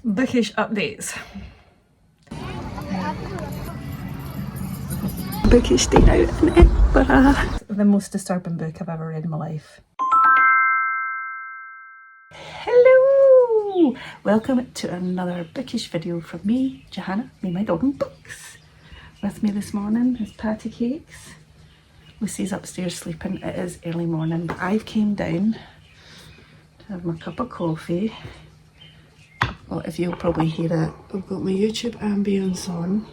Bookish updates. Bookish day out in Edinburgh. The most disturbing book I've ever read in my life. Hello! Welcome to another bookish video from me, Johanna, me, my dog and books. With me this morning is Patty Cakes. Lucy's upstairs sleeping. It is early morning. I've came down to have my cup of coffee. Well, if you'll probably hear it, I've got my YouTube ambience on.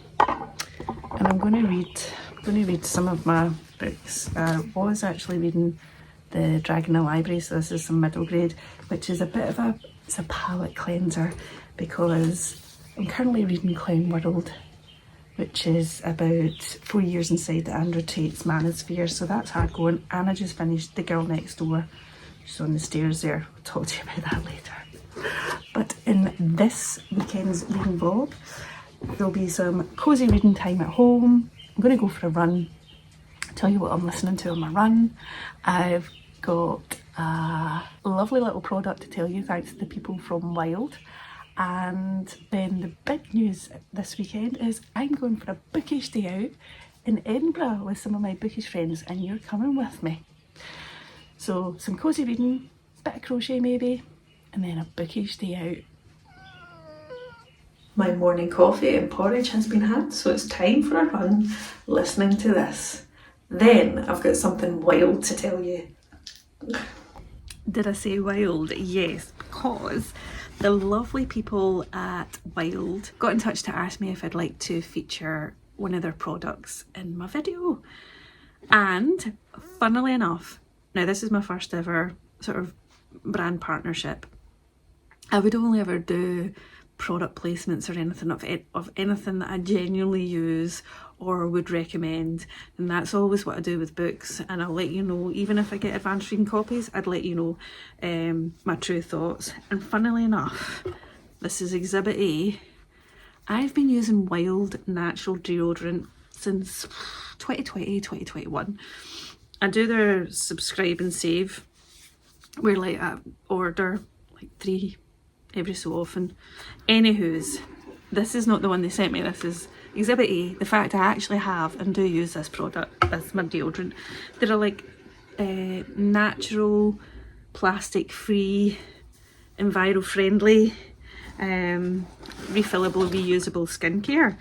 And I'm going to read some of my books. I was actually reading the Dragon in the Library, so this is some middle grade, which is a bit of it's a palate cleanser because I'm currently reading Clown World, which is about 4 years inside Andrew Tate's Manosphere, so that's hard going. And I just finished The Girl Next Door, just on the stairs there. I'll talk to you about that later. But in this weekend's reading vlog, there'll be some cosy reading time at home. I'm going to go for a run. I'll tell you what I'm listening to on my run. I've got a lovely little product to tell you, thanks to the people from Wild. And then the big news this weekend is I'm going for a bookish day out in Edinburgh with some of my bookish friends, and you're coming with me. So some cosy reading, bit of crochet maybe, and then a bookish day out. My morning coffee and porridge has been had, so it's time for a run listening to this. Then I've got something wild to tell you. Did I say wild? Yes, because the lovely people at Wild got in touch to ask me if I'd like to feature one of their products in my video. And funnily enough, now this is my first ever sort of brand partnership. I would only ever do product placements or anything of anything that I genuinely use or would recommend, and that's always what I do with books. And I'll let you know, even if I get advanced reading copies, I'd let you know my true thoughts. And funnily enough, this is Exhibit A. I've been using Wild natural deodorant since 2020, 2021. I do their subscribe and save, where like I order like 3 every so often. Anywho's, this is not the one they sent me. This is Exhibit A, the fact I actually have and do use this product, this my deodorant. They're like natural, plastic free, enviro friendly, refillable, reusable skincare.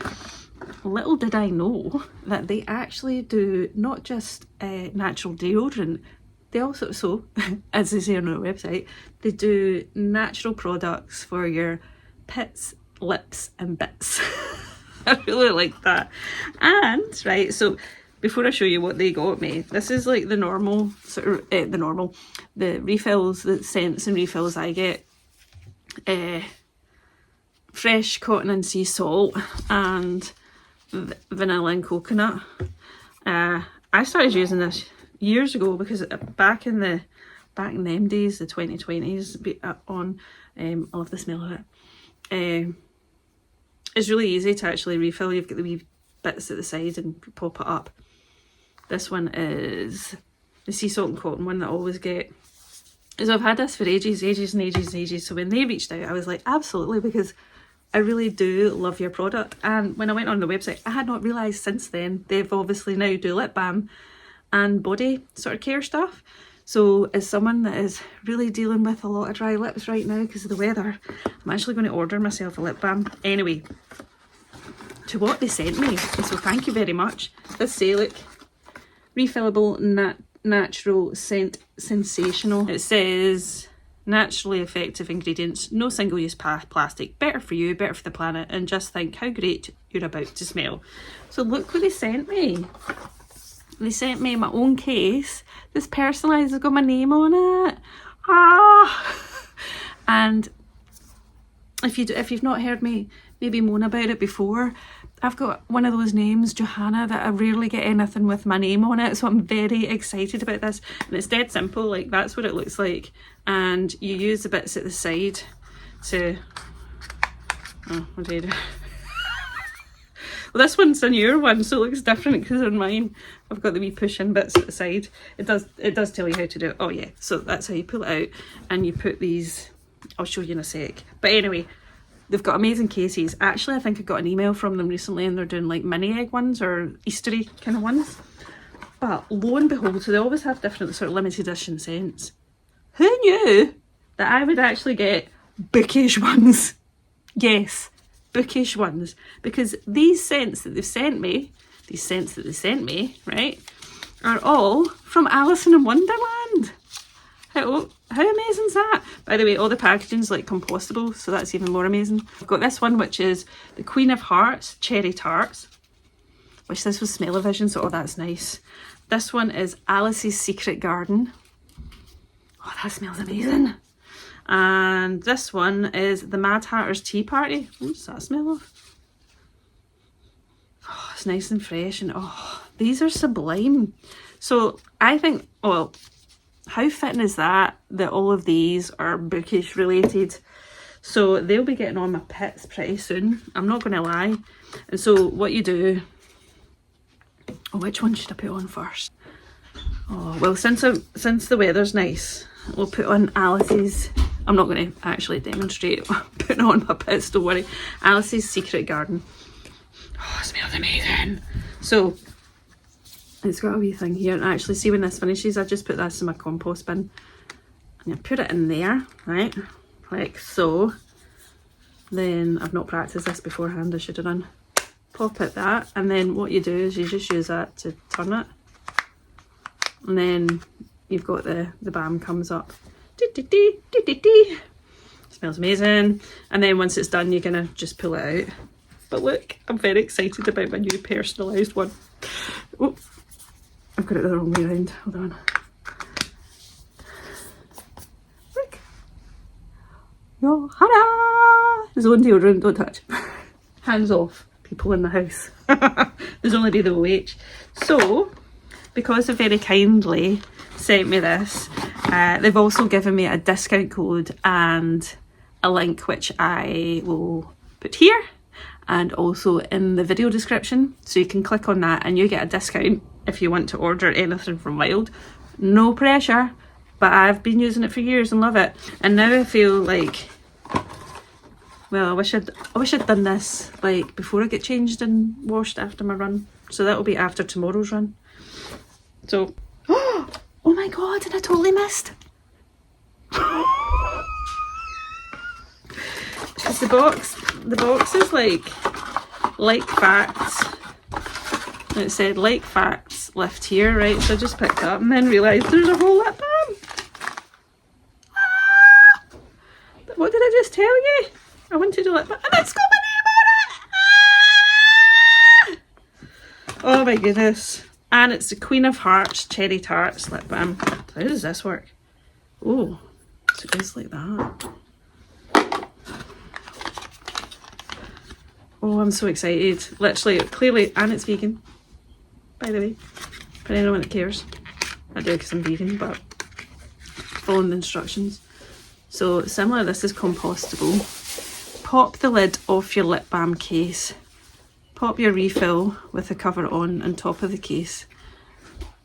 Little did I know that they actually do not just natural deodorant. They also, so as they say on their website, they do natural products for your pits, lips and bits. I really like that. And right, so before I show you what they got me, this is like the normal sort of the refills, the scents and refills I get. Fresh cotton and sea salt and vanilla and coconut. I started using this years ago because back in them days, the 2020s, I love the smell of it. It's really easy to actually refill. You've got the wee bits at the side and pop it up. This one is the sea salt and cotton one that I always get. So I've had this for ages. So when they reached out, I was like, absolutely, because I really do love your product. And when I went on the website, I had not realised since then, they've obviously now do lip balm and body sort of care stuff. So as someone that is really dealing with a lot of dry lips right now because of the weather, I'm actually going to order myself a lip balm. Anyway, to what they sent me, so thank you very much. This say, look, refillable natural scent sensational. It says naturally effective ingredients, no single-use plastic, better for you, better for the planet, and just think how great you're about to smell. So look what they sent me. They sent me my own case. This personalised, has got my name on it. And if you've not heard me maybe moan about it before, I've got one of those names, Johanna, that I rarely get anything with my name on it, so I'm very excited about this. And it's dead simple, like that's what it looks like. And you use the bits at the side to, oh, what did I do? Well, this one's a newer one, so it looks different because on mine I've got the wee push-in bits at the side. It does tell you how to do it. Oh yeah, so that's how you pull it out and you put these, I'll show you in a sec. But anyway, They've got amazing cases. Actually, I think I got an email from them recently and they're doing like mini egg ones or Eastery kind of ones. But lo and behold, so they always have different sort of limited edition scents. Who knew that I would actually get Bookish ones? Yes, Bookish ones. Because these scents that they've sent me, right, are all from Alice in Wonderland. How amazing is that? By the way, all the packaging's like compostable, so that's even more amazing. I've got this one, which is the Queen of Hearts Cherry Tarts, which this was Smell-O-Vision, so that's nice. This one is Alice's Secret Garden. Oh, that smells amazing. And this one is the Mad Hatter's Tea Party. What's that smell of? Oh, it's nice and fresh, and oh, these are sublime. So I think, well, how fitting is that all of these are Bookish related? So they'll be getting on my pits pretty soon, I'm not going to lie. And so what you do, oh, which one should I put on first? Oh, well, since the weather's nice, we'll put on Alice's, I'm not going to actually demonstrate putting on my pits, don't worry. Alice's Secret Garden. Oh, it smells amazing. So it's got a wee thing here, and actually see when this finishes, I just put this in my compost bin and I put it in there, right, like so. Then I've not practiced this beforehand, I should have done. Pop it that, and then what you do is you just use that to turn it, and then you've got the bam comes up. Smells amazing. And then once it's done, you're gonna just pull it out. But look, I'm very excited about my new personalised one. Oh, I've got it the wrong way around. Hold on. Look. Johanna! There's own deodorant, don't touch. Hands off, people in the house. There's only be the OH. So, because they very kindly sent me this, they've also given me a discount code and a link which I will put here and also in the video description, so you can click on that and you get a discount if you want to order anything from Wild. No pressure, but I've been using it for years and love it, and now I feel like, well, I wish I'd done this like before I get changed and washed after my run, so that'll be after tomorrow's run. So oh my god, and I totally missed. Because the box is like facts. And it said like facts left here, right? So I just picked it up and then realised there's a whole lip balm. Ah! What did I just tell you? I wanted a lip balm and it's got my name on it! Ah! Oh my goodness. And it's the Queen of Hearts Cherry Tarts lip balm. How does this work? Oh, so it goes like that. Oh, I'm so excited. Literally, clearly, and it's vegan, by the way, for anyone that cares. I do because I'm vegan, but following the instructions. So similar, this is compostable. Pop the lid off your lip balm case. Pop your refill with the cover on top of the case.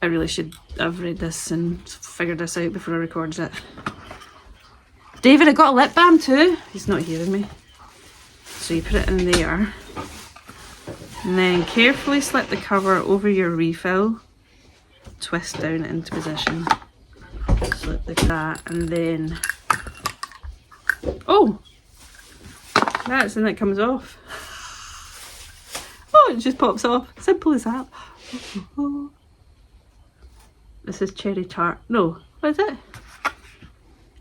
I really should have read this and figured this out before I recorded it. David, I got a lip balm too. He's not hearing me. So you put it in there. And then carefully slip the cover over your refill. Twist down into position. Slip like that, and then... oh! That's, and it comes off. Oh, it just pops off. Simple as that. This is cherry tart. No, what is it?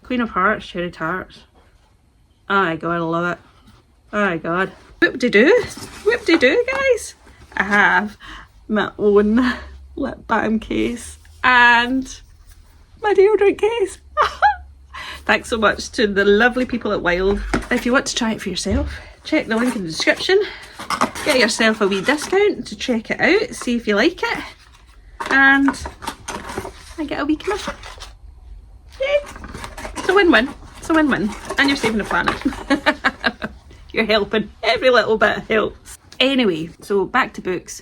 Queen of Hearts cherry tarts. Oh my god, I love it. Oh my god. Whoop-de-doo. Whoop-de-doo, guys. I have my own lip balm case and my deodorant case. Thanks so much to the lovely people at Wild. If you want to try it for yourself, check the link in the description. Get yourself a wee discount to check it out, see if you like it, and I get a wee commission. Yay! It's a win-win. It's a win-win. And you're saving the planet. You're helping. Every little bit helps. Anyway, so back to books.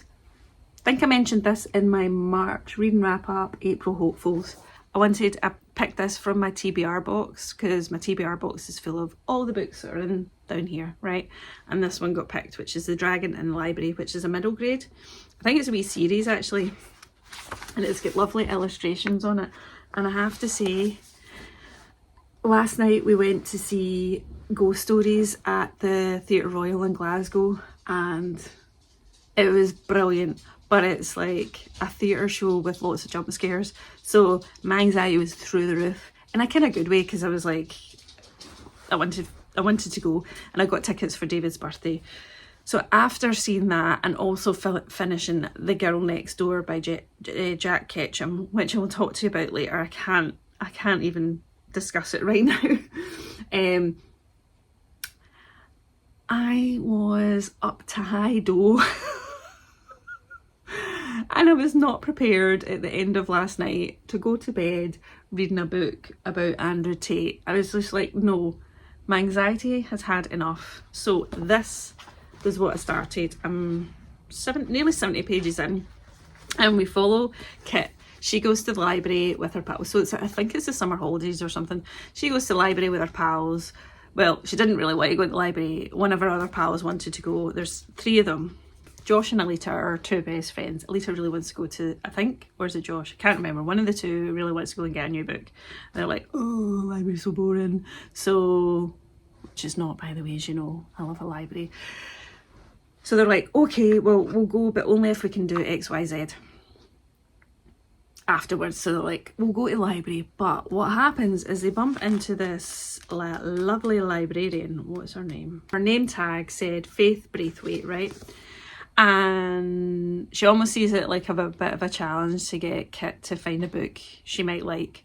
I think I mentioned this in my March reading wrap up, April hopefuls. I wanted a picked this from my TBR box because my TBR box is full of all the books that are in down here, right? And this one got picked, which is The Dragon in the Library, which is a middle grade. I think it's a wee series actually, and it's got lovely illustrations on it. And I have to say, last night we went to see Ghost Stories at the Theatre Royal in Glasgow, and it was brilliant. But it's like a theatre show with lots of jump scares, so my anxiety was through the roof, in a kind of good way, because I was like, I wanted to go, and I got tickets for David's birthday. So after seeing that, and also finishing The Girl Next Door by Jack Ketchum, which I will talk to you about later, I can't even discuss it right now. I was up to high dough. And I was not prepared at the end of last night to go to bed reading a book about Andrew Tate. I was just like, no, my anxiety has had enough. So this was what I started. I'm nearly 70 pages in, and we follow Kit. She goes to the library with her pals. So I think it's the summer holidays or something. She goes to the library with her pals. Well, she didn't really want to go to the library. One of her other pals wanted to go. There's 3 of them. Josh and Alita are 2 best friends. Alita really wants to go to, I think, or is it Josh? I can't remember. One of the 2 really wants to go and get a new book. And they're like, oh, library's so boring. So, which is not, by the way, as you know, I love a library. So they're like, okay, well, we'll go, but only if we can do X, Y, Z afterwards. So they're like, we'll go to the library. But what happens is they bump into this lovely librarian. What's her name? Her name tag said Faith Braithwaite, right? And she almost sees it like a bit of a challenge to get Kit to find a book she might like.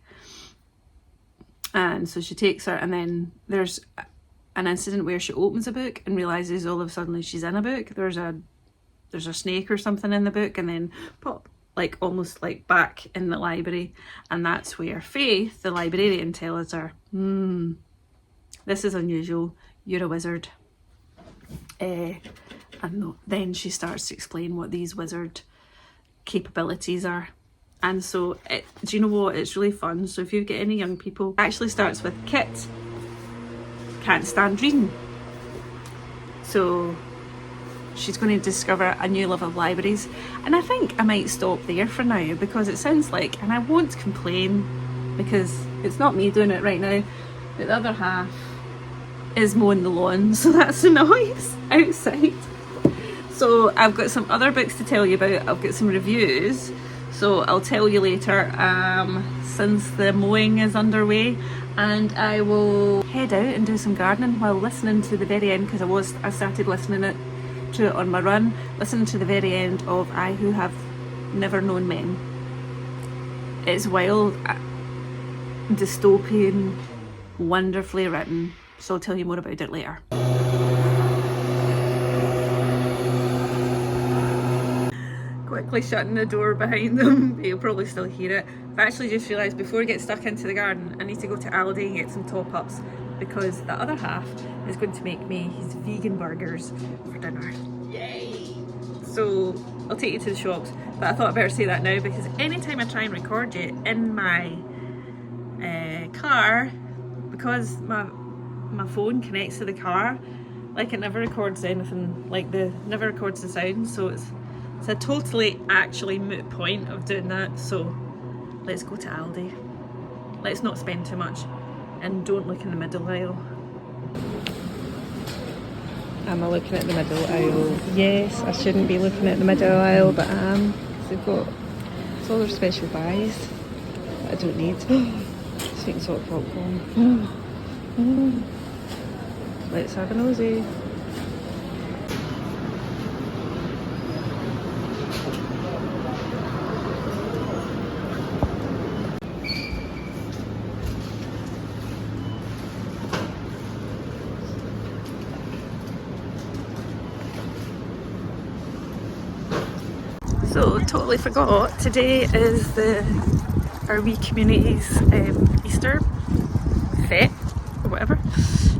And so she takes her, and then there's an incident where she opens a book and realises all of a sudden she's in a book. There's a snake or something in the book, and then pop, like almost like back in the library. And that's where Faith, the librarian, tells her, this is unusual, you're a wizard. And then she starts to explain what these wizard capabilities are. And so, do you know what? It's really fun. So if you get any young people, it actually starts with Kit can't stand reading. So she's going to discover a new love of libraries. And I think I might stop there for now, because it sounds like, and I won't complain because it's not me doing it right now, but the other half is mowing the lawn. So that's the noise outside. So I've got some other books to tell you about. I've got some reviews, so I'll tell you later since the mowing is underway. And I will head out and do some gardening while listening to the very end, because I started listening to it on my run, listening to the very end of I Who Have Never Known Men. It's wild, dystopian, wonderfully written, so I'll tell you more about it later. Quickly shutting the door behind them, you'll probably still hear it. I've actually just realised before I get stuck into the garden, I need to go to Aldi and get some top-ups, because the other half is going to make me his vegan burgers for dinner. Yay! So I'll take you to the shops, but I thought I'd better say that now, because anytime I try and record you in my car, because my phone connects to the car, like it never records anything, like never records the sound, so it's a totally actually moot point of doing that. So let's go to Aldi. Let's not spend too much, and don't look in the middle aisle. Am I looking at the middle aisle? Yes, I shouldn't be looking at the middle aisle, but I am. They've got all their special buys that I don't need. Sweet and salt popcorn. Let's have a nosy. So totally forgot, today is our wee community's Easter fete or whatever.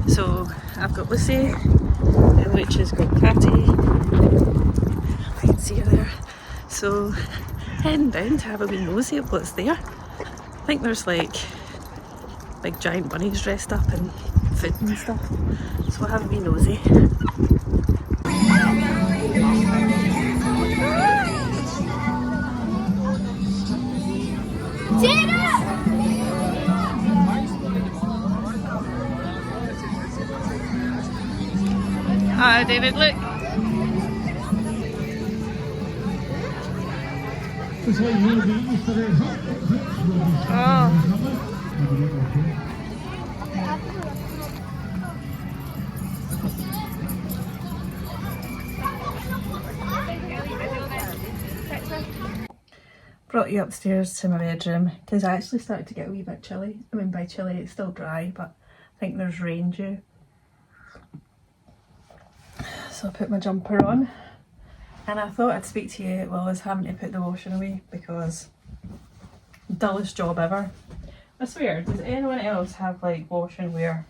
So I've got Lucy, which has got Tate, I can see her there. So heading down to have a wee nosy of what's there. I think there's like big giant bunnies dressed up in food and stuff. So we'll have a wee nosy. Hi David, look! Oh. Brought you upstairs to my bedroom because I actually started to get a wee bit chilly. I mean, by chilly it's still dry, but I think there's rain due. So I put my jumper on and I thought I'd speak to you while I was having to put the washing away because dullest job ever. I swear, does anyone else have like washing where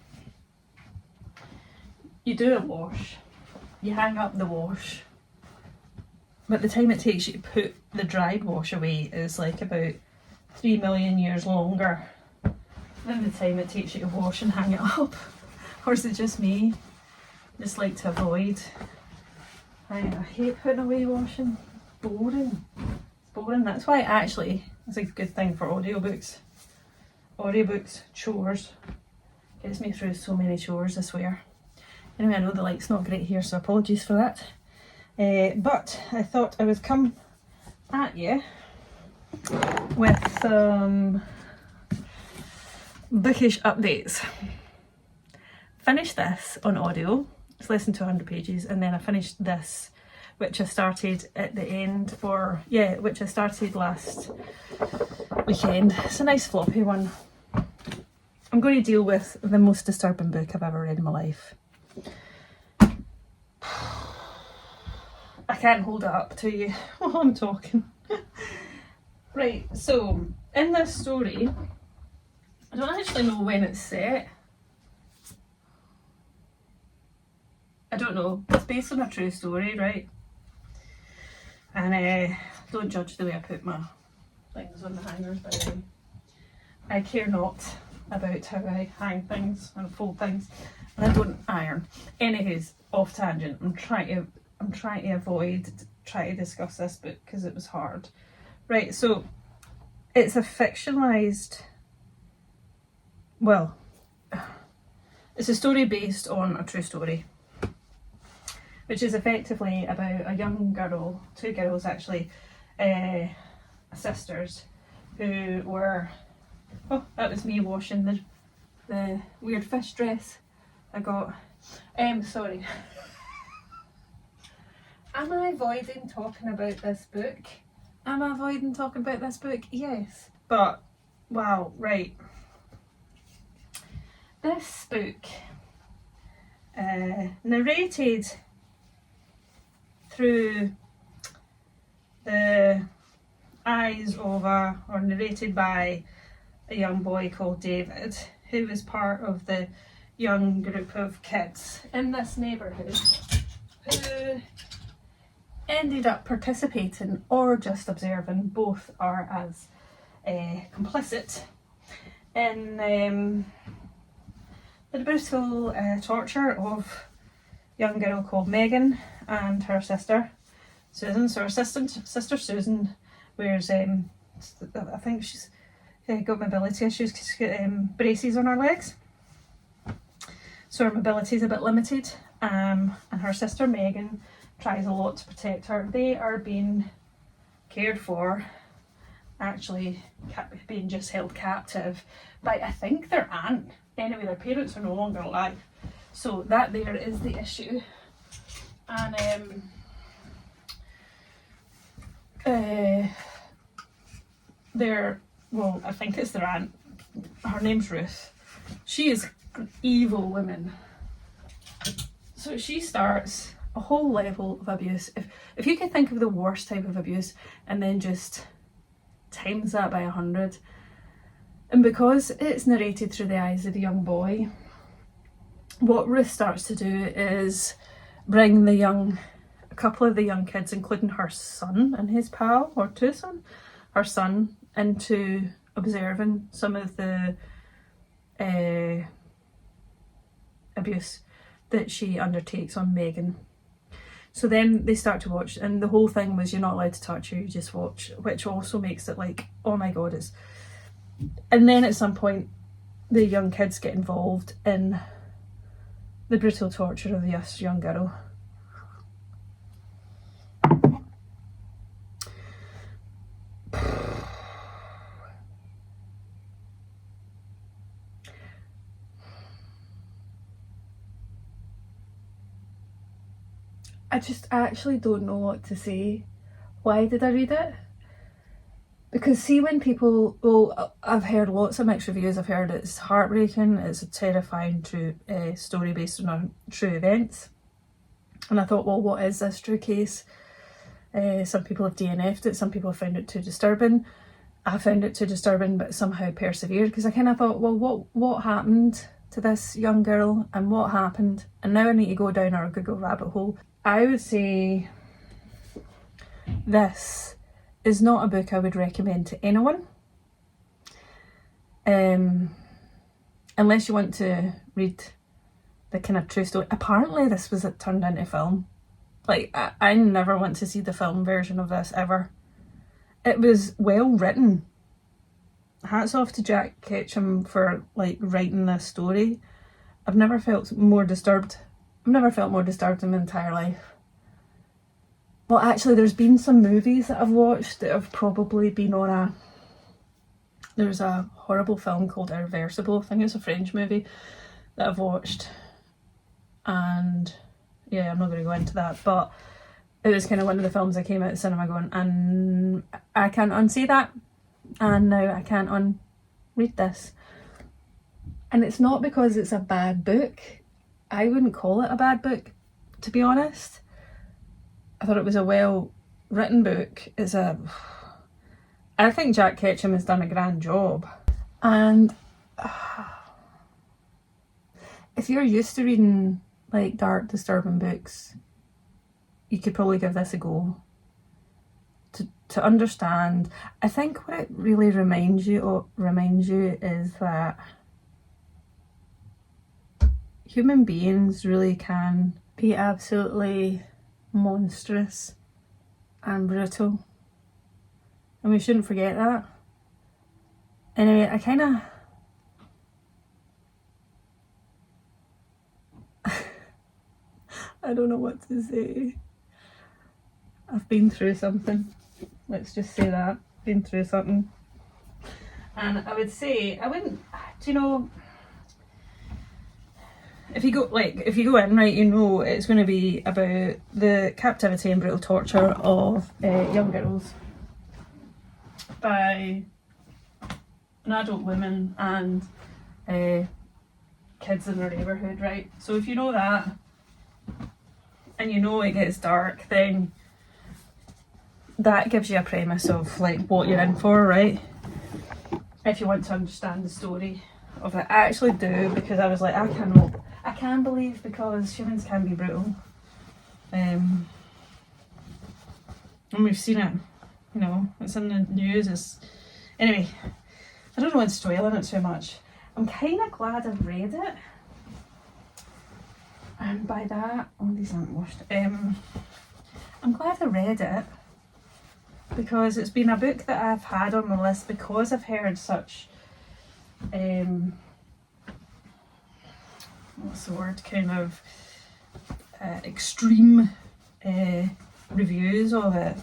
you do a wash, you hang up the wash, but the time it takes you to put the dried wash away is like about 3 million years longer than the time it takes you to wash and hang it up? Or is it just me? Just like to avoid. I hate putting away washing. Boring. It's boring. That's why actually it's a good thing for audiobooks. Audiobooks, chores. Gets me through so many chores, I swear. Anyway, I know the light's not great here, so apologies for that. But I thought I would come at you with some bookish updates. Finished this on audio. It's less than 200 pages, and then I finished this, which I started at the end, which I started last weekend. It's a nice floppy one. I'm going to deal with the most disturbing book I've ever read in my life. I can't hold it up to you while I'm talking. Right, so in this story, I don't actually know when it's set. I don't know. It's based on a true story, right? And don't judge the way I put my things on the hangers, by the way. I care not about how I hang things and fold things, and I don't iron. Anywho's, off tangent. I'm trying to avoid trying to discuss this book because it was hard. Right, so it's a fictionalized. Well, it's a story based on a true story, which is effectively about a young girl, two girls actually, sisters, who were, oh, that was me washing the weird fish dress I got. Sorry. Am I avoiding talking about this book? Am I avoiding talking about this book? Yes. But, wow, right. This book, narrated through the eyes of or narrated by a young boy called David, who was part of the young group of kids in this neighbourhood who ended up participating or just observing, both are as complicit in the brutal torture of a young girl called Megan and her sister Susan. So her sister Susan wears, I think she's got mobility issues because she's got braces on her legs, so her mobility is a bit limited, and her sister Megan tries a lot to protect her. They are being cared for, actually being just held captive by, I think, their aunt. Anyway, their parents are no longer alive, so that there is the issue. And well, I think it's their aunt, her name's Ruth. She is an evil woman, so she starts a whole level of abuse. If you could think of the worst type of abuse and then just times that by 100, and because it's narrated through the eyes of a young boy, what Ruth starts to do is bring a couple of the young kids, including her son and his pal, or her son, into observing some of the abuse that she undertakes on Megan. So then they start to watch, and the whole thing was you're not allowed to touch her, you just watch, which also makes it like, oh my god, it's... And then at some point the young kids get involved in the brutal torture of this young girl. I actually don't know what to say. Why did I read it? Because see, when people, well, I've heard lots of mixed reviews. I've heard it's heartbreaking, it's a terrifying true story based on true events. And I thought, well, what is this true case? Some people have DNF'd it, some people have found it too disturbing. I found it too disturbing, but somehow persevered, because I kind of thought, well, what happened to this young girl, and what happened? And now I need to go down our Google rabbit hole. I would say this is not a book I would recommend to anyone. Unless you want to read the kind of true story. Apparently this was turned into film. Like, I never want to see the film version of this ever. It was well written. Hats off to Jack Ketchum for like writing this story. I've never felt more disturbed. I've never felt more disturbed in my entire life. Well, actually, there's been some movies that I've watched that have probably been on a... There's a horrible film called Irreversible. I think it's a French movie that I've watched. And yeah, I'm not going to go into that, but it was kind of one of the films I came out of cinema going, and I can't unsee that. And now I can't unread this. And it's not because it's a bad book. I wouldn't call it a bad book, to be honest. I thought it was a well written book. I think Jack Ketchum has done a grand job. And if you're used to reading like dark, disturbing books, you could probably give this a go. To understand, I think what it really reminds you is that human beings really can be absolutely monstrous and brutal, and we shouldn't forget that. Anyway, I don't know what to say. I've been through something. Let's just say that. Been through something. And I would say, I wouldn't, do you know, if you go in, right, you know it's going to be about the captivity and brutal torture of young girls by an adult woman and kids in their neighbourhood, right? So if you know that, and you know it gets dark, then that gives you a premise of like what you're in for, right? If you want to understand the story of it. I actually do, because I was like, I can believe, because humans can be brutal. And we've seen it, you know, it's in the news. Anyway, I don't know what's spoiling it too much. I'm kind of glad I've read it. And by that, oh, these aren't washed. I'm glad I read it, because it's been a book that I've had on my list, because I've heard such what's the word, kind of extreme reviews of it.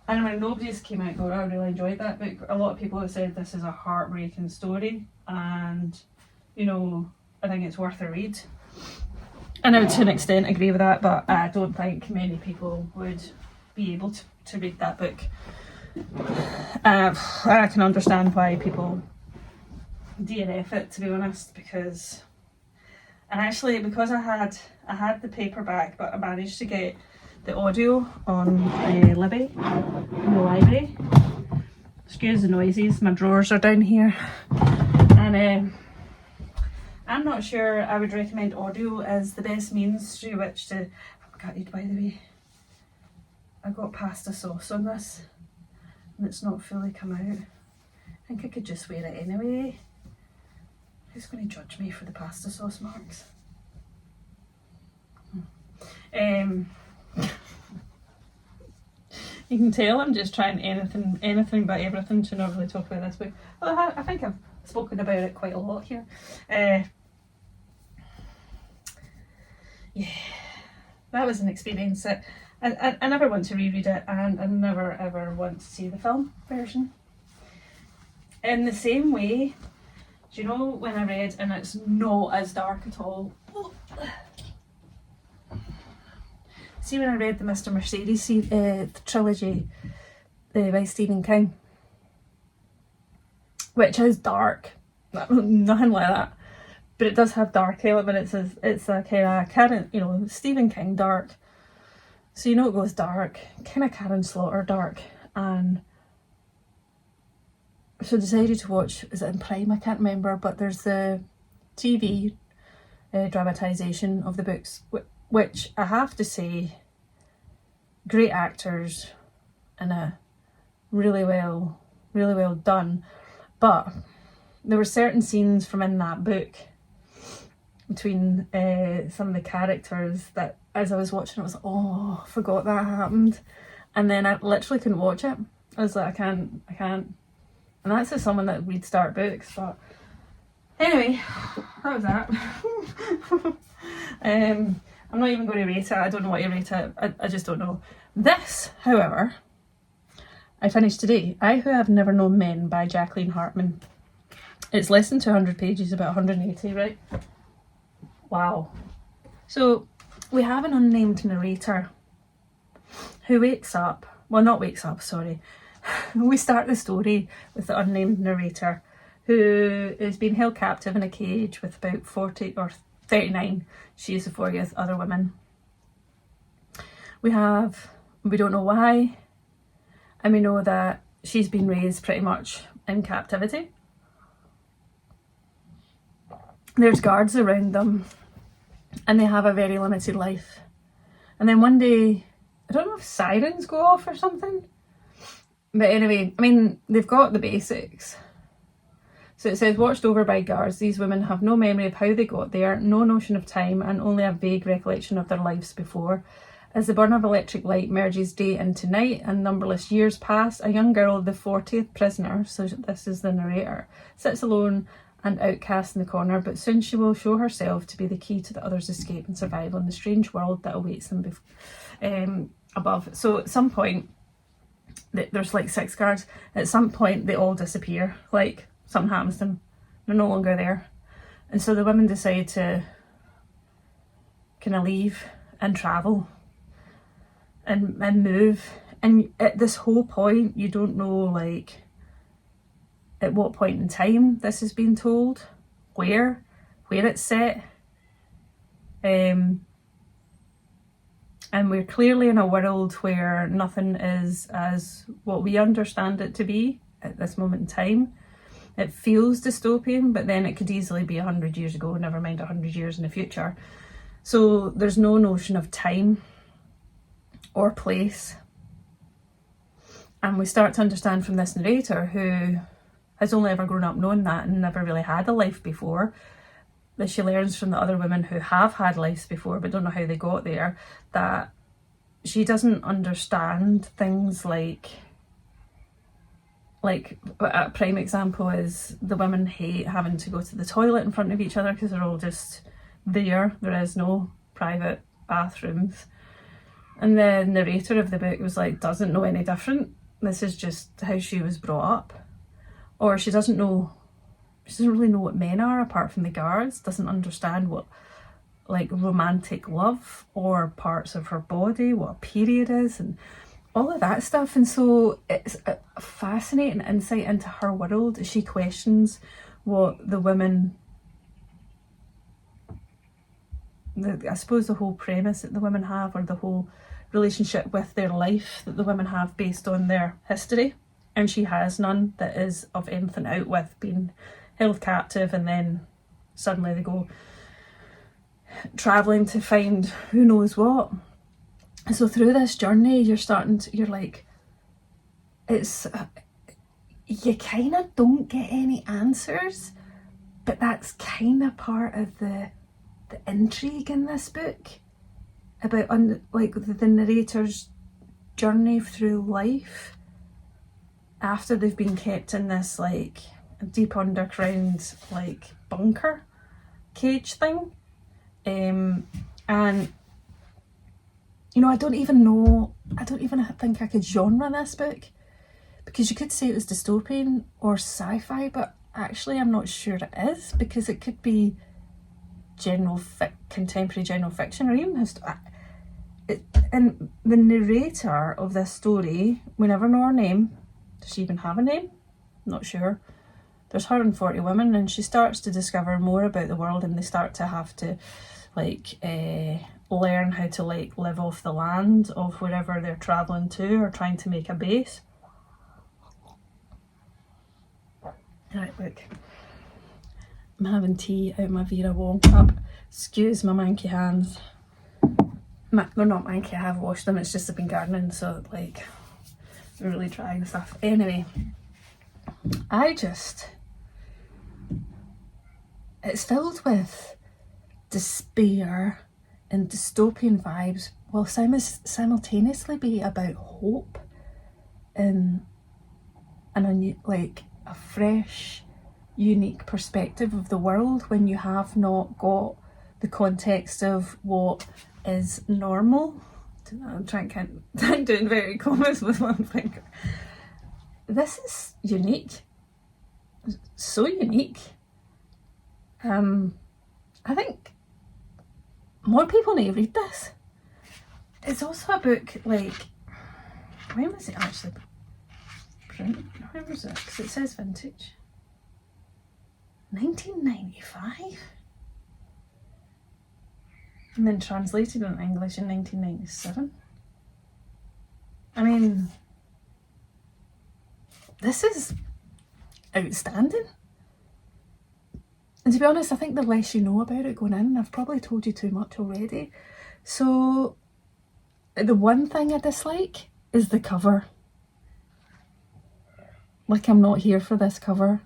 And when nobody's came out going, I really enjoyed that book, a lot of people have said this is a heartbreaking story, and you know, I think it's worth a read. And I would to an extent agree with that, but I don't think many people would be able to read that book. I can understand why people DNF it, to be honest, because I had the paperback, but I managed to get the audio on Libby in the library. Excuse the noises, my drawers are down here, and I'm not sure I would recommend audio as the best means through which to... I'm gutted, by the way. I got pasta sauce on this and it's not fully come out. I think I could just wear it anyway. Who's going to judge me for the pasta sauce marks? You can tell I'm just trying anything but everything to not really talk about this book. Well, I think I've spoken about it quite a lot here. Yeah, that was an experience that I never want to reread it, and I never ever want to see the film version. In the same way, do you know when I read, and it's not as dark at all. See, when I read the Mr. Mercedes trilogy by Stephen King, which is dark, nothing like that, but it does have dark elements. It's a kind of you know, Stephen King dark, so you know it goes dark, kind of Karen Slaughter dark, and so I decided to watch, is it in Prime? I can't remember, but there's the TV dramatisation of the books, which I have to say, great actors and a really well done. But there were certain scenes from in that book between some of the characters that as I was watching it, I was like, oh, I forgot that happened. And then I literally couldn't watch it. I was like, I can't. And that's as someone that reads dark books. But anyway, that was that. I'm not even going to rate it. I don't know what to rate it. I just don't know. This, however, I finished today. I Who Have Never Known Men by Jacqueline Harpman. It's less than 200 pages, about 180, right? Wow. So we have an unnamed narrator who wakes up, well, not wakes up, sorry. We start the story with the unnamed narrator who is being held captive in a cage with about 40 or 39. She is the 40th other women. We don't know why, and we know that she's been raised pretty much in captivity. There's guards around them, and they have a very limited life. And then one day, I don't know if sirens go off or something, but anyway, I mean, they've got the basics. So it says, watched over by guards, these women have no memory of how they got there, no notion of time, and only a vague recollection of their lives before. As the burn of electric light merges day into night and numberless years pass, a young girl, the 40th prisoner, so this is the narrator, sits alone and outcast in the corner, but soon she will show herself to be the key to the others' escape and survival in the strange world that awaits them above. So at some point, there's like 6 guards. At some point, they all disappear. Like, something happens to them. They're no longer there. And so the women decide to kind of leave and travel and move. And at this whole point, you don't know, like, at what point in time this is being told, where it's set. And we're clearly in a world where nothing is as what we understand it to be at this moment in time. It feels dystopian, but then it could easily be 100 years ago, never mind 100 years in the future. So there's no notion of time or place. And we start to understand from this narrator, who has only ever grown up knowing that and never really had a life before, that she learns from the other women who have had lives before but don't know how they got there, that she doesn't understand things like a prime example is the women hate having to go to the toilet in front of each other because they're all just there. There is no private bathrooms. And the narrator of the book was like, doesn't know any different. This is just how she was brought up. Or she doesn't really know what men are apart from the guards, doesn't understand what like romantic love or parts of her body, what a period is, and all of that stuff. And so it's a fascinating insight into her world as she questions what the women, I suppose the whole premise that the women have, or the whole relationship with their life that the women have based on their history. And she has none that is of anything out with being held captive, and then suddenly they go travelling to find who knows what. So through this journey, you're like, it's, you kind of don't get any answers, But that's kind of part of the intrigue in this book, about like the narrator's journey through life after they've been kept in this like deep underground like bunker cage thing. And you know, I don't even think I could genre this book, because you could say it was dystopian or sci-fi, but actually I'm not sure it is, because it could be contemporary general fiction, or even and the narrator of this story, we never know her name. Does she even have a name? Not sure. There's her and 40 women, and she starts to discover more about the world, and they start to have to like learn how to like live off the land of wherever they're travelling to, or trying to make a base. Right, look, I'm having tea out my Vera Wong cup. Excuse my manky hands. They're not manky, I have washed them, it's just I've been gardening, so like they're really dry and stuff. Anyway, it's filled with despair and dystopian vibes, while simultaneously be about hope and a fresh, unique perspective of the world, when you have not got the context of what is normal. I'm doing very commas with one finger. This is unique, so unique. I think more people need to read this. It's also a book like, when was it actually printed? Where was it? Because it says vintage. 1995? And then translated in English in 1997. I mean, this is outstanding. And to be honest, I think the less you know about it going in, I've probably told you too much already. So the one thing I dislike is the cover. Like, I'm not here for this cover.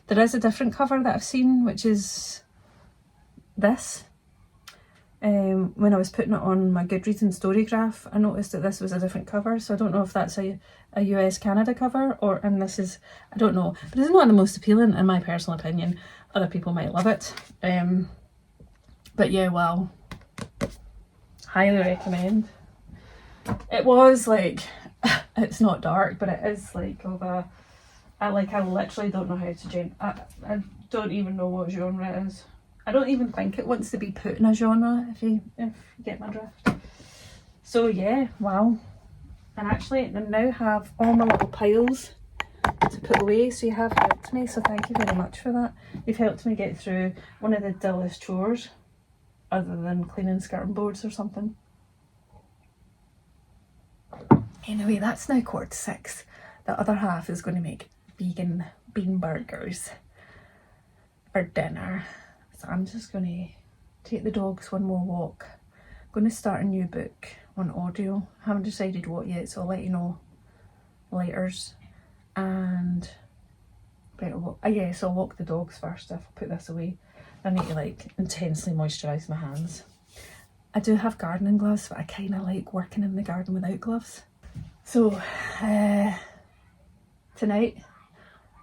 There is a different cover that I've seen, which is this. When I was putting it on my Goodreads and Storygraph, I noticed that this was a different cover, so I don't know if that's a US-Canada cover, and this is, I don't know. But it's not the most appealing, in my personal opinion. Other people might love it. But yeah, wow. Highly recommend. It was like, it's not dark, but it is like I literally don't know how to I don't even know what genre it is. I don't even think it wants to be put in a genre, if you get my drift. So yeah, wow. And actually, I now have all my little piles to put away, so you have helped me, so thank you very much for that. You've helped me get through one of the dullest chores, other than cleaning skirting boards or something. Anyway, that's now 6:15. The other half is going to make vegan bean burgers for dinner. So I'm just going to take the dogs one more walk. I'm going to start a new book on audio. I haven't decided what yet, so I'll let you know laters. And so I'll walk the dogs first. I'll put this away. I need to like intensely moisturise my hands. I do have gardening gloves, but I kind of like working in the garden without gloves. So tonight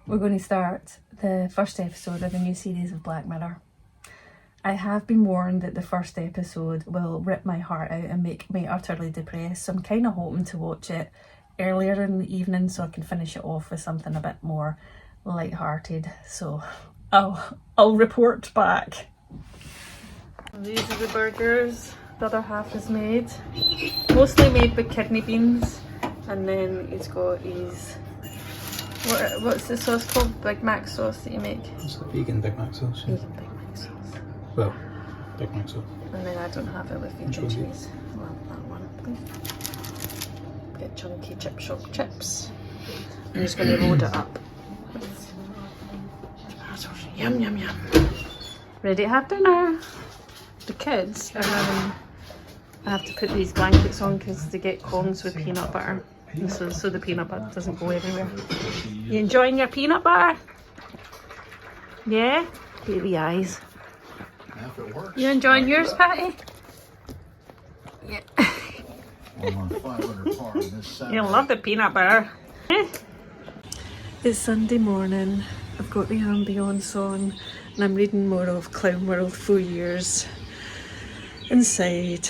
we're going to start the first episode of a new series of Black Mirror. I have been warned that the first episode will rip my heart out and make me utterly depressed, so I'm kind of hoping to watch it earlier in the evening so I can finish it off with something a bit more light-hearted. So I'll report back. These are the burgers. The other half is made. Mostly made with kidney beans, and then he's got his what's the sauce called? Big Mac sauce that you make? It's a vegan Big Mac sauce. Vegan Big Mac sauce. Well, Big Mac sauce. And then I don't have it with vegan cheese. Well, that one, please. Get chunky chip shop chips. I'm just going to load it up. Yum, yum, yum. Ready to have dinner. The kids are having, I have to put these blankets on because they get Kongs with peanut butter. And so the peanut butter doesn't go everywhere. You enjoying your peanut butter? Yeah? Baby eyes. Now if it works. You enjoying yours, Patty? Yeah. I'm on 500 par on this side. You'll love the peanut butter. It's Sunday morning. I've got the ambience on and I'm reading more of Clown World 4 years inside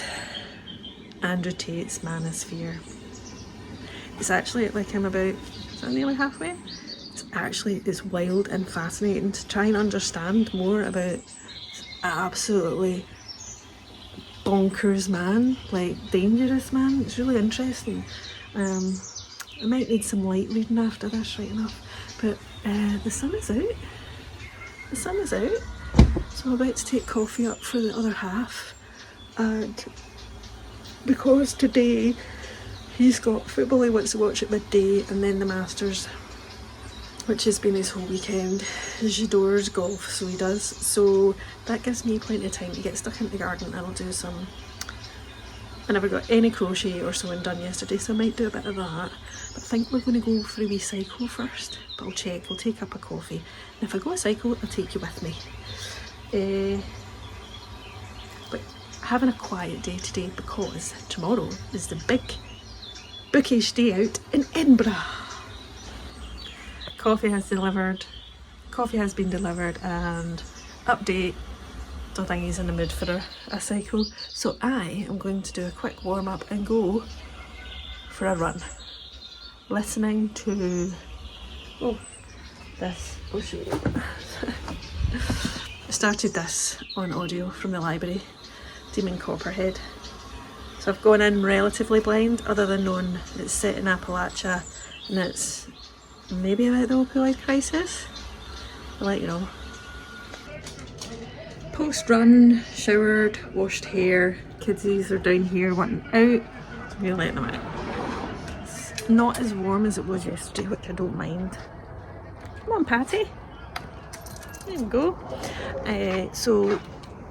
Andrew Tate's Manosphere. It's actually like I'm about, is that nearly halfway? It's wild and fascinating to try and understand more about this absolutely bonkers man, like dangerous man. It's really interesting. I might need some light reading after this, right enough. But the sun is out. The sun is out. So I'm about to take coffee up for the other half. And because today he's got football he wants to watch at midday, and then the Masters, which has been his whole weekend. He adores golf, so he does. So that gives me plenty of time to get stuck into the garden, and I'll do some. I never got any crochet or sewing done yesterday, so I might do a bit of that. But I think we're going to go for a wee cycle first. But I'll check, we'll take up a coffee. And if I go a cycle, I'll take you with me. But having a quiet day today because tomorrow is the big Bookish day out in Edinburgh. Coffee has been delivered, and update, don't think he's in the mood for a cycle. So I am going to do a quick warm up and go for a run. Listening to, this, I'll show you. I started this on audio from the library, Demon Copperhead. So I've gone in relatively blind, other than knowing it's set in Appalachia and it's maybe about the opioid crisis. I'll let you know. Post run, showered, washed hair. Kidsies are down here wanting out. So I'm gonna let them out. It's not as warm as it was yesterday, which I don't mind. Come on, Patty. There you go. So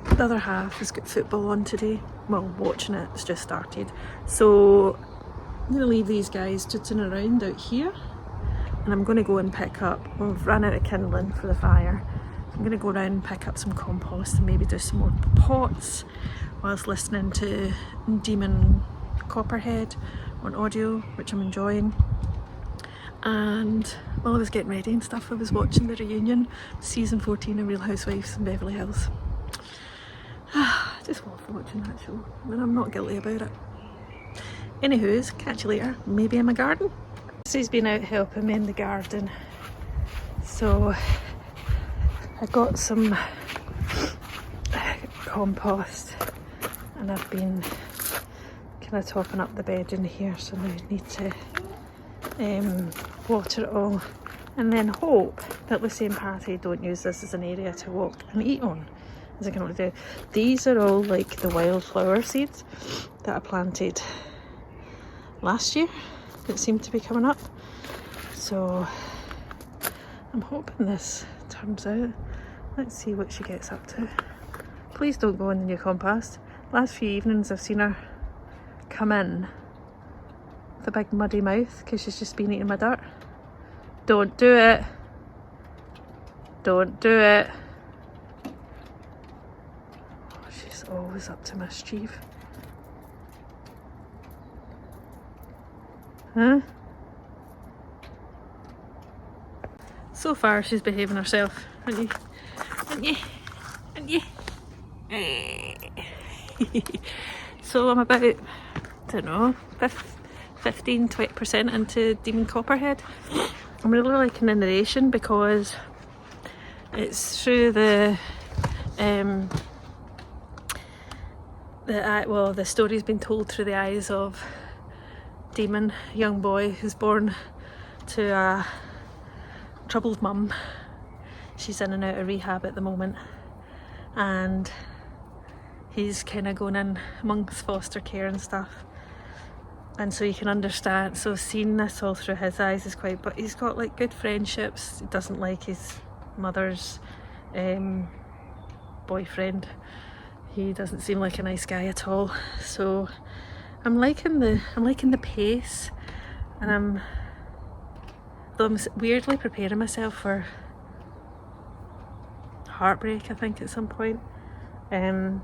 the other half has got football on today. Well, watching it, it's just started. So I'm gonna leave these guys tooting around out here. And I'm going to go and pick up, we've run out of kindling for the fire. I'm going to go around and pick up some compost and maybe do some more pots whilst listening to Demon Copperhead on audio, which I'm enjoying. And while I was getting ready and stuff, I was watching the reunion, season 14 of Real Housewives in Beverly Hills. I just love watching that show, and I'm not guilty about it. Anywho's, catch you later, maybe in my garden. He's been out helping me in the garden, so I got some compost and I've been kind of topping up the bed in here, so now I need to water it all and then hope that Lucy and Patty don't use this as an area to walk and eat on, as I can only do. These are all like the wildflower seeds that I planted last year that seem to be coming up, so I'm hoping this turns out. Let's see what she gets up to. Please don't go in the new compost. Last few evenings I've seen her come in with a big muddy mouth because she's just been eating my dirt. Don't do it. Don't do it. Oh, she's always up to mischief. Huh? So far she's behaving herself, aren't you? Aren't you? Aren't you? So I'm about, I don't know, 15-20% into Demon Copperhead. I'm really liking the narration because it's through the story's been told through the eyes of Demon, a young boy who's born to a troubled mum. She's in and out of rehab at the moment, and he's kind of going in amongst foster care and stuff, and so you can understand, so seeing this all through his eyes is quite, but he's got like good friendships. He doesn't like his mother's boyfriend. He doesn't seem like a nice guy at all, so I'm liking the pace, and I'm weirdly preparing myself for heartbreak, I think, at some point. I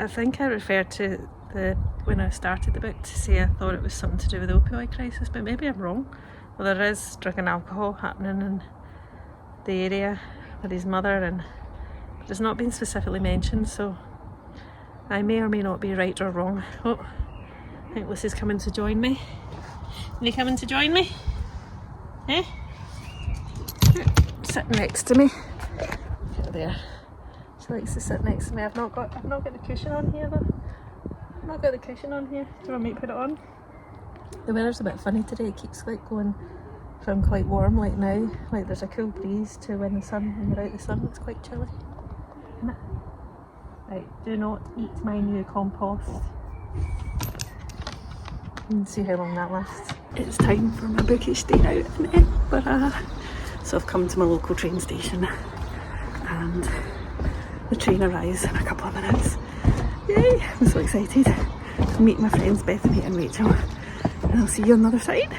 think I referred to when I started the book to say I thought it was something to do with the opioid crisis, but maybe I'm wrong. Well, there is drug and alcohol happening in the area with his mother, and it's not been specifically mentioned, so I may or may not be right or wrong. Oh, I think Lucy's coming to join me. Are you coming to join me? Eh? Sitting next to me. Get there. She likes to sit next to me. I've not got the cushion on here though. I've not got the cushion on here. Do you want me to put it on? The weather's a bit funny today. It keeps like going from quite warm like now, like there's a cool breeze, to when you're out the sun it's quite chilly. Isn't it? Right, do not eat my new compost. And see how long that lasts. It's time for my bookish day out in Edinburgh. So I've come to my local train station and the train arrives in a couple of minutes. Yay! I'm so excited to meet my friends Bethany and Rachel, and I'll see you on the other side.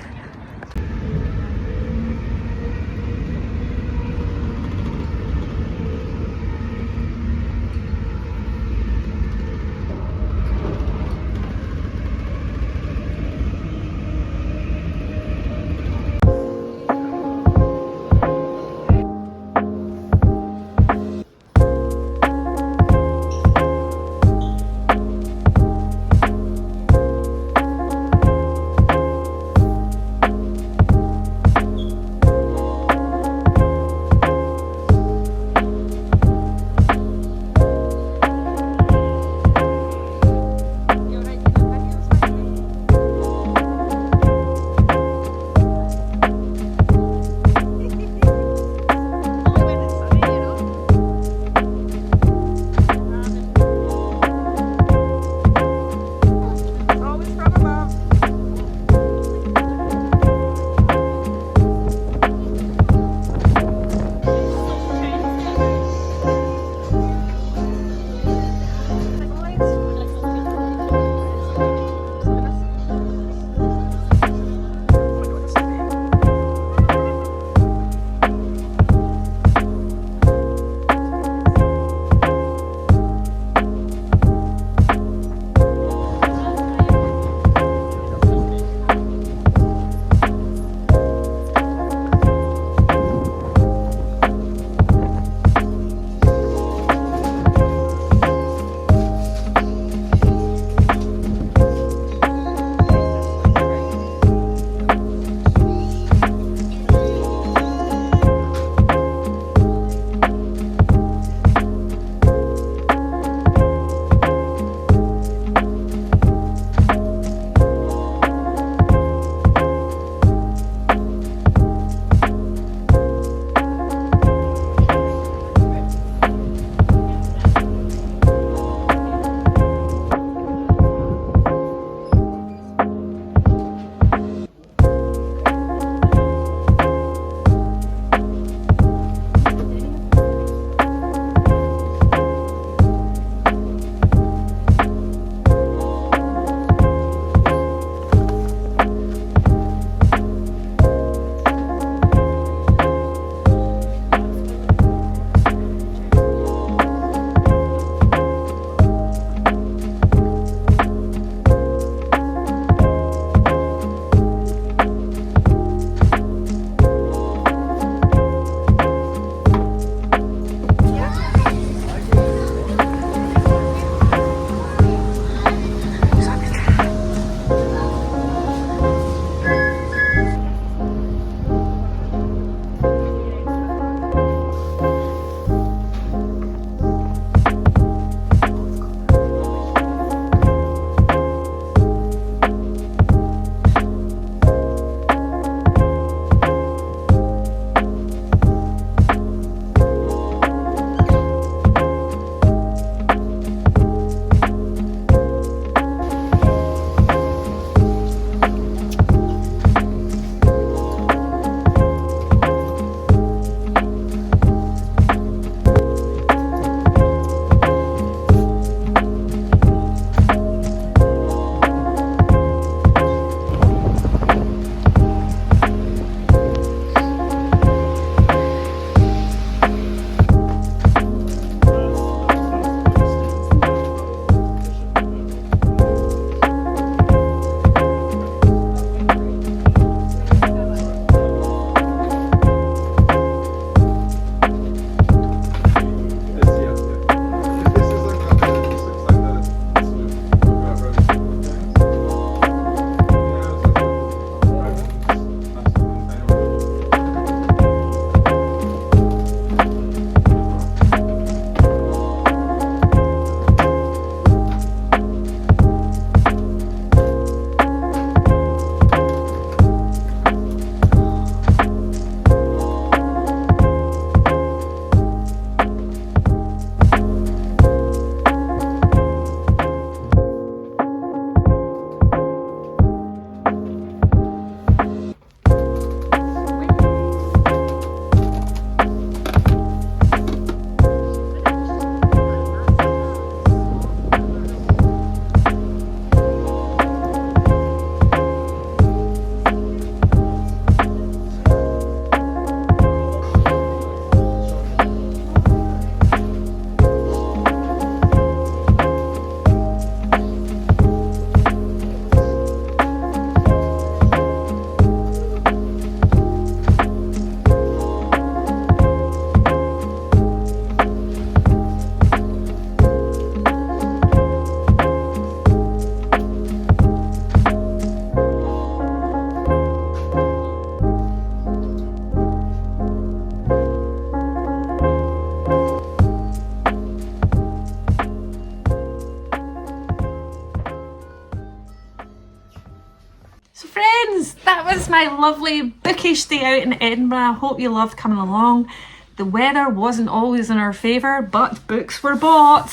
So friends, that was my lovely bookish day out in Edinburgh. I hope you loved coming along. The weather wasn't always in our favour, but books were bought.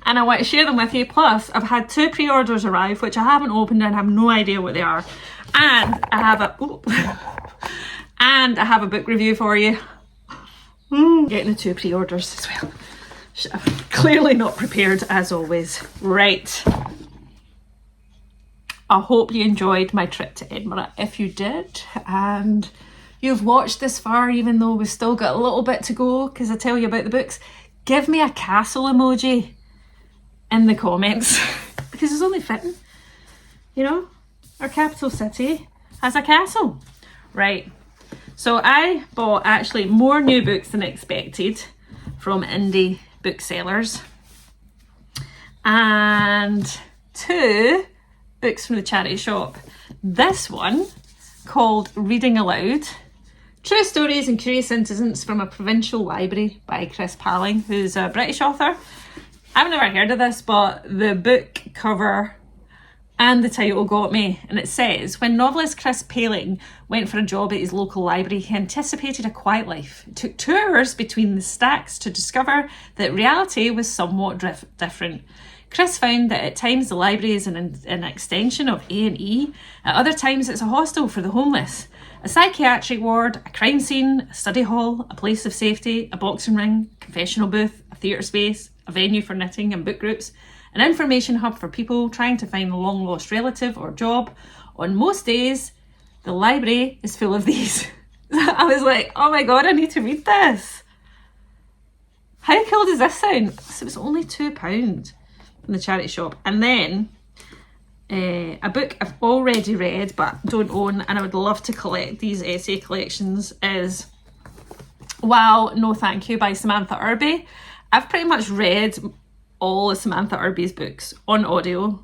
And I want to share them with you. Plus, I've had 2 pre-orders arrive, which I haven't opened and have no idea what they are. And I have a book review for you. Getting the 2 pre-orders as well. I'm clearly not prepared as always. Right. I hope you enjoyed my trip to Edinburgh. If you did, and you've watched this far, even though we've still got a little bit to go, because I tell you about the books, give me a castle emoji in the comments. Because it's only fitting. You know, our capital city has a castle. Right. So I bought actually more new books than expected from indie booksellers. And 2 books from the charity shop. This one, called Reading Aloud, True Stories and Curious Incidents from a Provincial Library by Chris Palling, who's a British author. I've never heard of this, but the book cover and the title got me. And it says, when novelist Chris Palling went for a job at his local library, he anticipated a quiet life. It took 2 hours between the stacks to discover that reality was somewhat different. Chris found that at times the library is an extension of A&E, at other times it's a hostel for the homeless, a psychiatric ward, a crime scene, a study hall, a place of safety, a boxing ring, confessional booth, a theatre space, a venue for knitting and book groups, an information hub for people trying to find a long-lost relative or job. On most days, the library is full of these. I was like, oh my god, I need to read this. How cool does this sound? So it was only £2 in the charity shop. And then a book I've already read but don't own, and I would love to collect these essay collections, is Wow, No Thank You by Samantha Irby. I've pretty much read all of Samantha Irby's books on audio,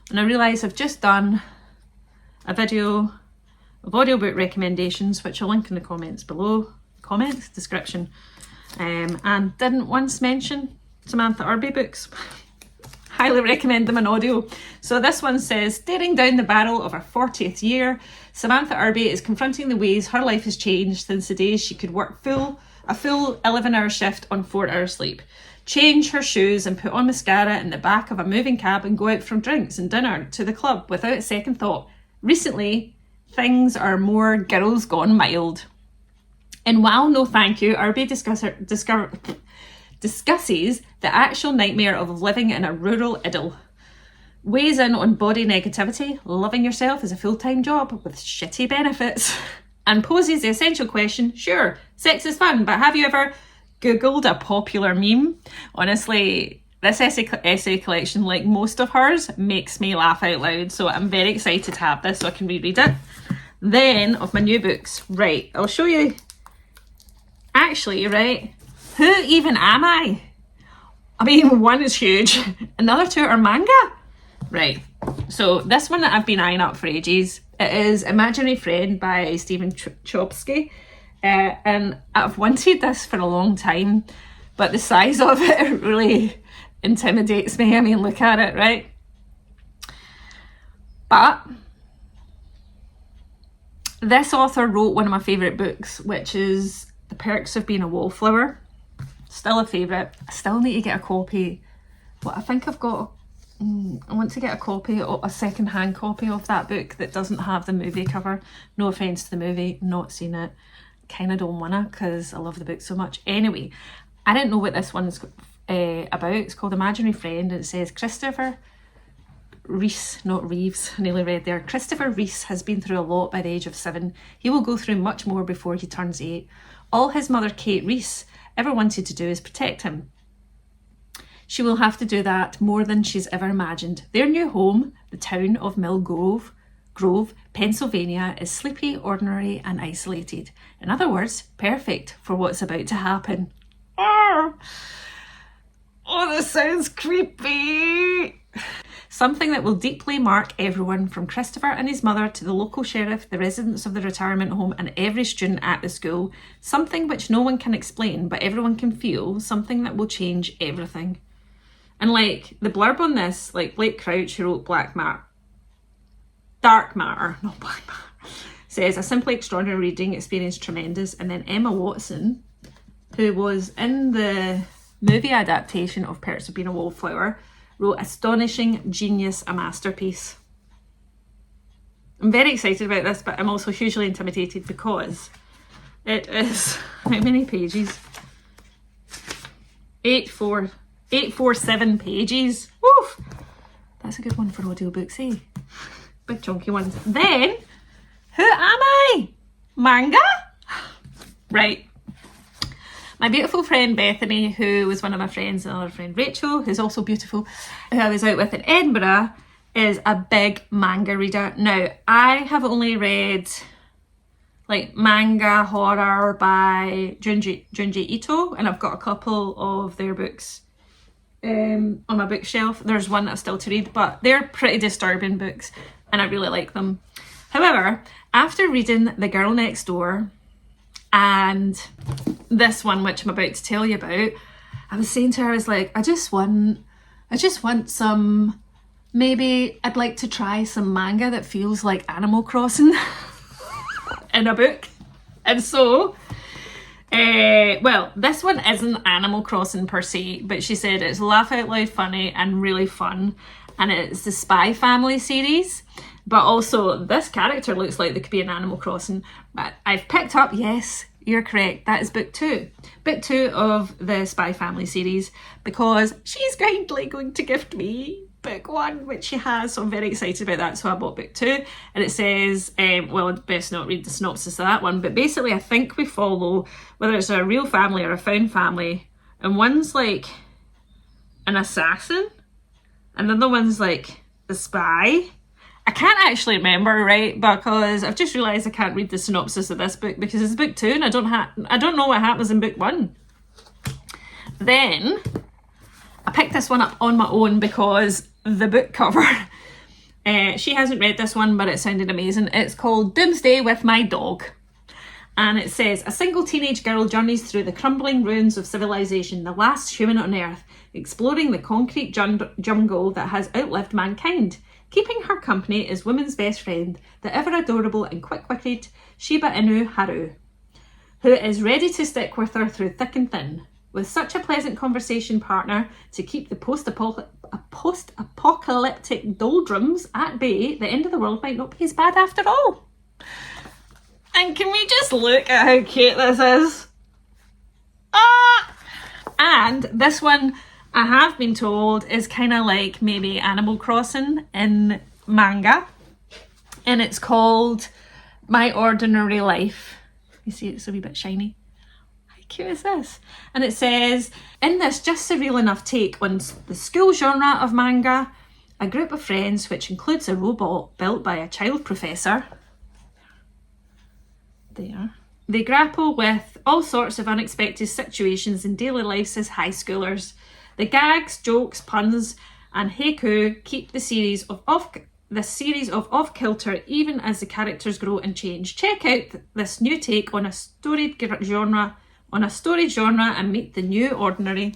and I realise I've just done a video of audiobook recommendations, which I'll link in the comments below, description, and didn't once mention Samantha Irby books. Highly recommend them in audio. So this one says, staring down the barrel of her 40th year, Samantha Irby is confronting the ways her life has changed since the days she could work a full 11-hour shift on 4-hour sleep, change her shoes and put on mascara in the back of a moving cab and go out from drinks and dinner to the club without a second thought. Recently, things are more girls gone mild. In Wow, No Thank You, Irby discusses the actual nightmare of living in a rural idyll, weighs in on body negativity, loving yourself as a full-time job with shitty benefits, and poses the essential question, sure, sex is fun, but have you ever Googled a popular meme? Honestly, this essay collection, like most of hers, makes me laugh out loud, so I'm very excited to have this so I can reread it. Then, of my new books, right, I'll show you. Actually, right, who even am I? I mean, one is huge, another 2 are manga. Right, so this one that I've been eyeing up for ages, it is Imaginary Friend by Stephen Chbosky. And I've wanted this for a long time, but the size of it really intimidates me. I mean, look at it, right? But this author wrote one of my favourite books, which is The Perks of Being a Wallflower. Still a favourite. I still need to get a copy. But I think I've got... I want to get a second-hand copy of that book that doesn't have the movie cover. No offence to the movie, not seen it. Kind of don't wanna because I love the book so much. Anyway, I didn't know what this one's about. It's called Imaginary Friend, and it says Christopher Reese, not Reeves, I nearly read there. Christopher Reese has been through a lot by the age of 7. He will go through much more before he turns 8. All his mother, Kate Reese, ever wanted to do is protect him. She will have to do that more than she's ever imagined. Their new home, the town of Mill Grove, Pennsylvania, is sleepy, ordinary and isolated. In other words, perfect for what's about to happen. Oh, this sounds creepy. Something that will deeply mark everyone, from Christopher and his mother to the local sheriff, the residents of the retirement home and every student at the school. Something which no one can explain but everyone can feel. Something that will change everything. And like the blurb on this, like Blake Crouch, who wrote Black Matt, Dark Matter, not Black Matter, says a simply extraordinary reading experience, tremendous. And then Emma Watson, who was in the movie adaptation of Perks of Being a Wallflower, wrote astonishing, genius, a masterpiece. I'm very excited about this, but I'm also hugely intimidated because it is, how many pages? 847 pages. Woof! That's a good one for audiobooks, eh? Big chunky ones. Then, who am I? Manga? Right. My beautiful friend Bethany, who was one of my friends, and another friend Rachel, who's also beautiful, who I was out with in Edinburgh, is a big manga reader. Now, I have only read like manga horror by Junji Ito, and I've got a couple of their books on my bookshelf. There's one that's still to read, but they're pretty disturbing books and I really like them. However, after reading The Girl Next Door and this one, which I'm about to tell you about, I was saying to her, I was like, I just want some, maybe I'd like to try some manga that feels like Animal Crossing in a book. And so, well, this one isn't Animal Crossing per se, but she said it's laugh out loud funny and really fun. And it's the Spy Family series. But also, this character looks like they could be in Animal Crossing. But I've picked up, yes, you're correct, that is book 2. Book 2 of the Spy Family series, because she's kindly going to gift me book 1, which she has, so I'm very excited about that. So I bought book 2, and it says, well, I'd best not read the synopsis of that one, but basically I think we follow, whether it's a real family or a found family, and one's like an assassin, and the other one's like the spy. I can't actually remember, right, because I've just realised I can't read the synopsis of this book because it's book 2 and I don't know what happens in book 1. Then I picked this one up on my own because the book cover, she hasn't read this one, but it sounded amazing. It's called Doomsday with My Dog. And it says, a single teenage girl journeys through the crumbling ruins of civilization, the last human on Earth, exploring the concrete jungle that has outlived mankind. Keeping her company is woman's best friend, the ever-adorable and quick-witted Shiba Inu Haru, who is ready to stick with her through thick and thin. With such a pleasant conversation partner to keep the post-apocalyptic doldrums at bay, the end of the world might not be as bad after all. And can we just look at how cute this is? Ah! And this one, I have been told, is kind of like maybe Animal Crossing in manga. And it's called My Ordinary Life. You see it's a wee bit shiny. How cute is this? And it says, in this just surreal enough take on the school genre of manga, a group of friends, which includes a robot built by a child professor, they grapple with all sorts of unexpected situations in daily lives as high schoolers. The gags, jokes, puns, and haiku keep the series of off-kilter even as the characters grow and change. Check out this new take on a storied genre and meet the new ordinary.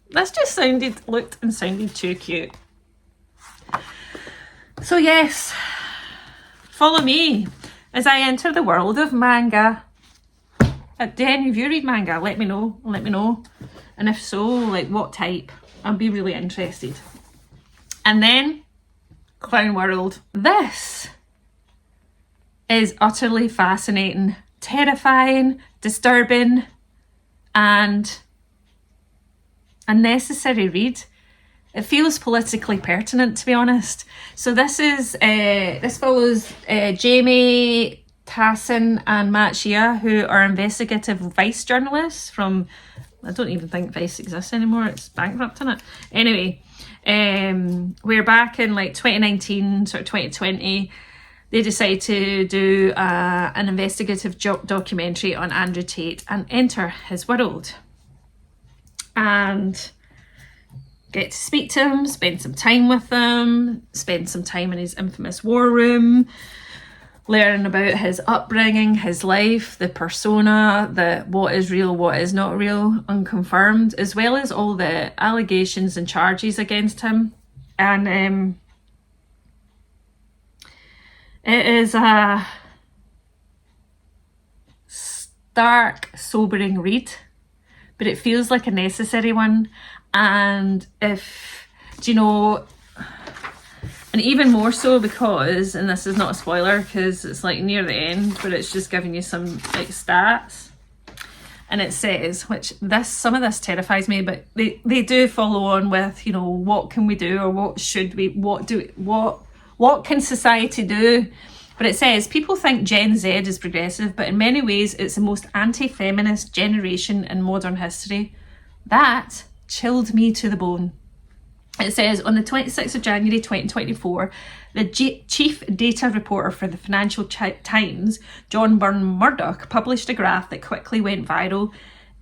This just looked and sounded too cute. So yes, follow me as I enter the world of manga. Do any of you read manga? Let me know. And if so, like what type? I'll be really interested. And then, Clown World. This is utterly fascinating, terrifying, disturbing, and a necessary read. It feels politically pertinent, to be honest. So this follows Jamie, Tahsin and Matt Shea, who are investigative Vice journalists from, I don't even think Vice exists anymore, it's bankrupt, isn't it? Anyway, we're back in like 2019, sort of 2020. They decide to do an investigative documentary on Andrew Tate and enter his world. And get to speak to him, spend some time with him, spend some time in his infamous war room, learn about his upbringing, his life, the persona, the what is real, what is not real, unconfirmed, as well as all the allegations and charges against him. And It is a stark, sobering read, but it feels like a necessary one. And if, do you know, and even more so because, and this is not a spoiler because it's like near the end, but it's just giving you some like stats. And it says, which this, some of this terrifies me, but they do follow on with, you know, what can we do, or what should we, what can society do? But it says, people think Gen Z is progressive, but in many ways it's the most anti-feminist generation in modern history. That chilled me to the bone. It says, on the 26th of January 2024, the chief data reporter for the Financial Times, John Byrne Murdoch, published a graph that quickly went viral.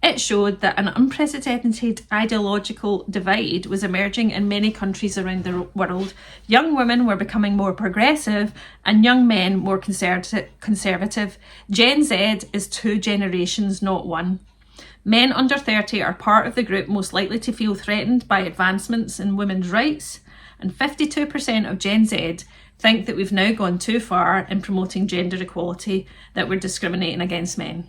It showed that an unprecedented ideological divide was emerging in many countries around the world. Young women were becoming more progressive and young men more conservative. Gen Z is 2 generations, not 1. Men under 30 are part of the group most likely to feel threatened by advancements in women's rights, and 52% of Gen Z think that we've now gone too far in promoting gender equality, that we're discriminating against men.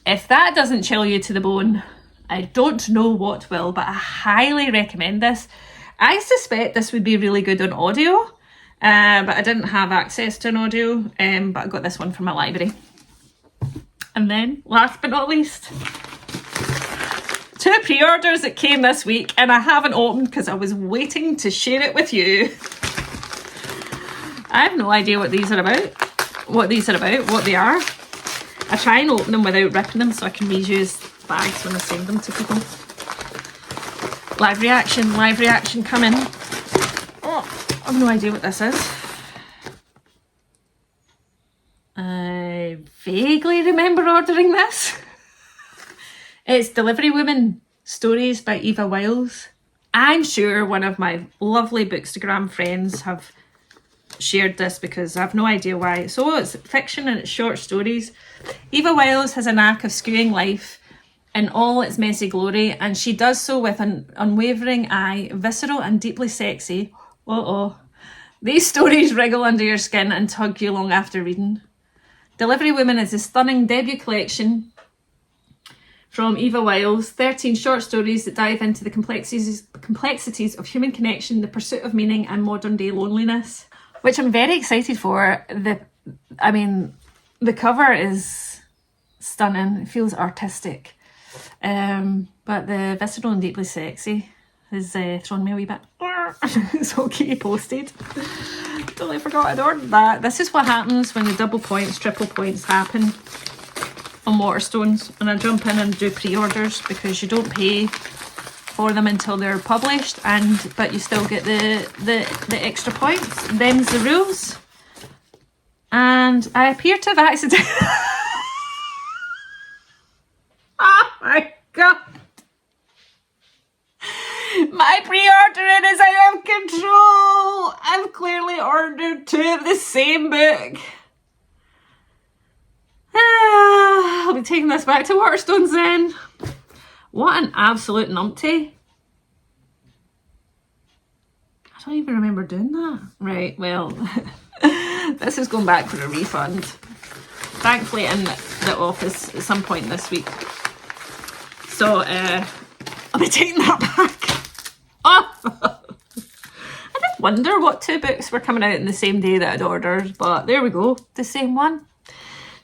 If that doesn't chill you to the bone, I don't know what will, but I highly recommend this. I suspect this would be really good on audio, but I didn't have access to an audio, but I got this one from my library. And then, last but not least, 2 pre-orders that came this week, and I haven't opened because I was waiting to share it with you. I have no idea what these are about, what they are. I try and open them without ripping them so I can reuse bags when I send them to people. Live reaction coming. Oh, I have no idea what this is. I vaguely remember ordering this. It's Delivery Woman, Stories by Eva Wiles. I'm sure one of my lovely Bookstagram friends have shared this because I have no idea why. So it's fiction and it's short stories. Eva Wiles has a knack of skewing life in all its messy glory, and she does so with an unwavering eye, visceral and deeply sexy. These stories wriggle under your skin and tug you long after reading. Delivery Woman is a stunning debut collection from Eva Wiles, 13 short stories that dive into the complexities of human connection, the pursuit of meaning and modern day loneliness, which I'm very excited for. The cover is stunning, it feels artistic, but the visceral and deeply sexy has thrown me a wee bit. So keep you posted. Totally forgot I'd ordered that. This is what happens when the double points, triple points happen on Waterstones, and I jump in and do pre-orders because you don't pay for them until they're published, but you still get the extra points. Them's the rules. And I appear to have accidentally oh my god, my pre-ordering is out of control. I've clearly ordered 2 of the same book. I'll be taking this back to Waterstones then. What an absolute numpty. I don't even remember doing that. Right, well, this is going back for a refund. Thankfully in the office at some point this week. So, I'll be taking that back. Oh! I did wonder what 2 books were coming out in the same day that I'd ordered, but there we go, the same one.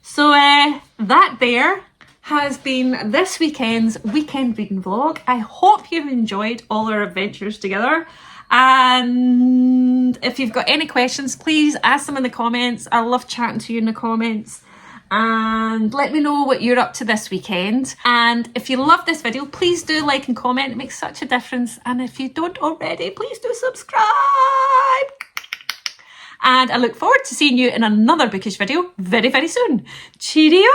So that there has been this weekend's weekend reading vlog. I hope you've enjoyed all our adventures together. And if you've got any questions, please ask them in the comments. I love chatting to you in the comments. And let me know what you're up to this weekend. And if you love this video, please do like and comment. It makes such a difference. And if you don't already, please do subscribe. And I look forward to seeing you in another Bookish video very, very soon. Cheerio!